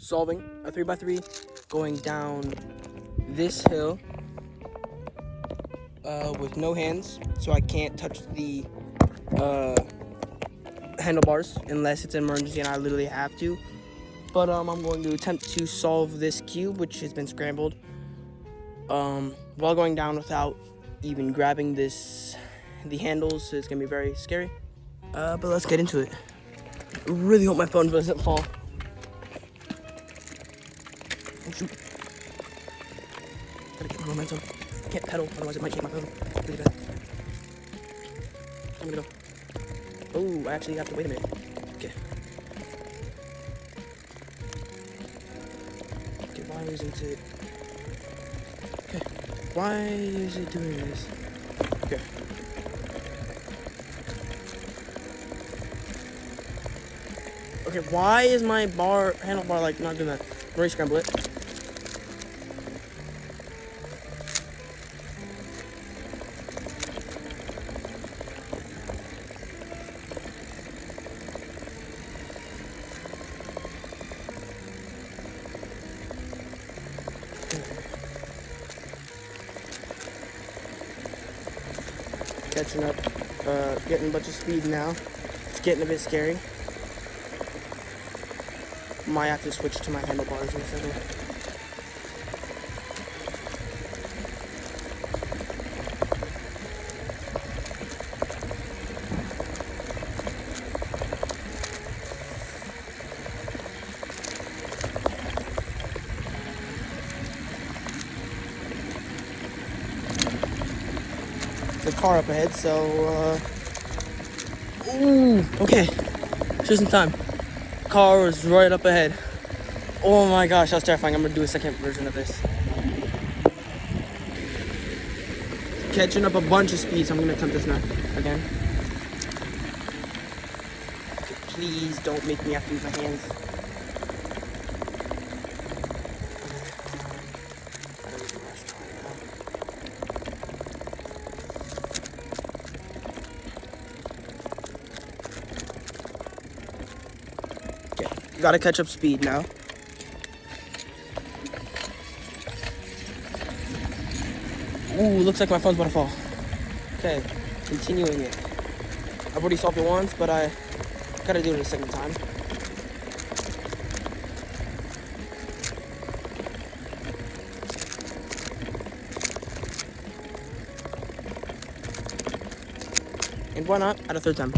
solving a 3x3 going down this hill with no hands, so I can't touch the handlebars unless it's an emergency and I literally have to. But I'm going to attempt to solve this cube, which has been scrambled, while going down without even grabbing the handles. So it's gonna be very scary. But let's get into it. I really hope my phone doesn't fall. Oh shoot! Gotta get my momentum. I can't pedal, otherwise it might shake my phone really bad. I'm gonna go. Oh, I actually have to wait a minute. Okay. Okay, why isn't it? Okay, why is it doing this? Okay. Okay, why is my handlebar like not doing that? I'm ready to scramble it. Catching up, getting a bunch of speed now. It's getting a bit scary. Might have to switch to my handlebars instead of. The car up ahead, so ooh, okay, just in time. Car was right up ahead. Oh my gosh, that was terrifying. I'm gonna do a second version of this. Catching up a bunch of speed, so I'm gonna attempt this now again. Please don't make me have to use my hands. Gotta catch up speed now. Ooh, looks like my phone's about to fall. Okay, continuing it. I've already solved it once, but I gotta do it a second time. And why not? At a third time.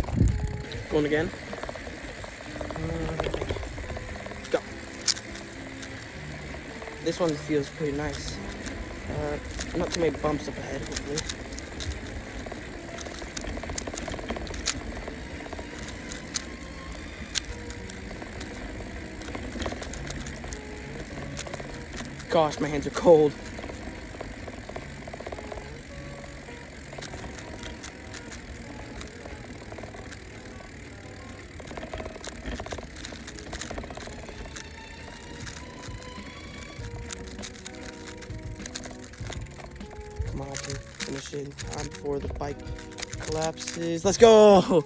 Going again. Go. This one feels pretty nice. Not too many bumps up ahead, hopefully. Gosh, my hands are cold. Come on, I can finish it in time before the bike collapses. Let's go!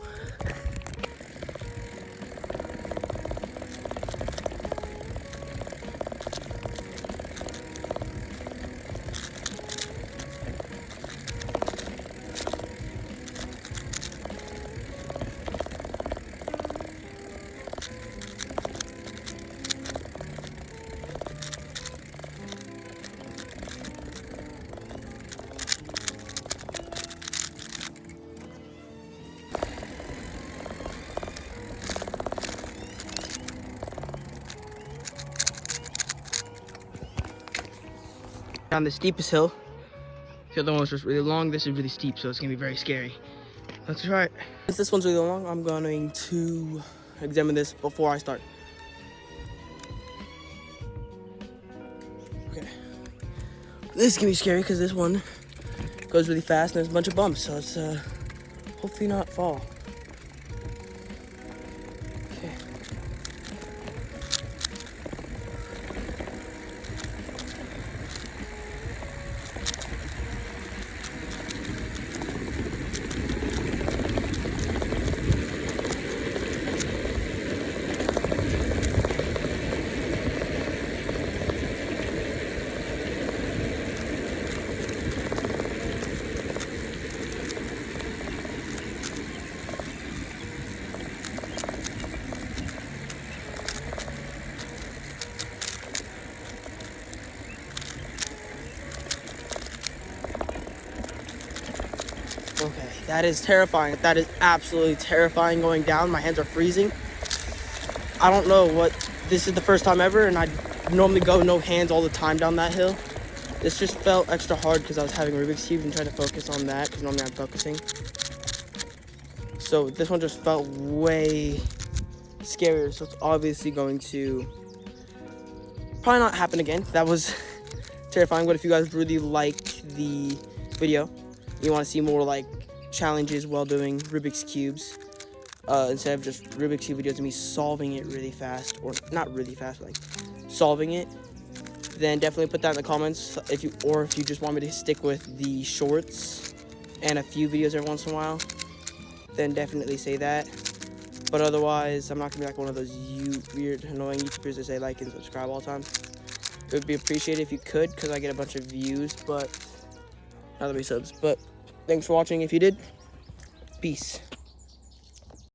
Down the steepest hill. The other one was just really long. This is really steep, so it's gonna be very scary. Let's try it. Since this one's really long, I'm going to examine this before I start. Okay. This is gonna be scary because this one goes really fast and there's a bunch of bumps, so it's hopefully not fall. Okay. That is terrifying. That is absolutely terrifying going down. My hands are freezing. I don't know what, this is the first time ever, and I normally go no hands all the time down that hill. This just felt extra hard because I was having Rubik's Cube and trying to focus on that because normally I'm focusing. So this one just felt way scarier. So it's obviously going to probably not happen again. That was terrifying. But if you guys really liked the video, you want to see more like challenges while doing Rubik's Cubes, instead of just Rubik's Cube videos and me solving it really fast, or not really fast, but like solving it, then definitely put that in the comments. If you just want me to stick with the shorts and a few videos every once in a while, then definitely say that. But otherwise, I'm not gonna be like one of those weird, annoying YouTubers that say like and subscribe all the time. It would be appreciated if you could, because I get a bunch of views, but not that many subs. But thanks for watching. If you did, peace.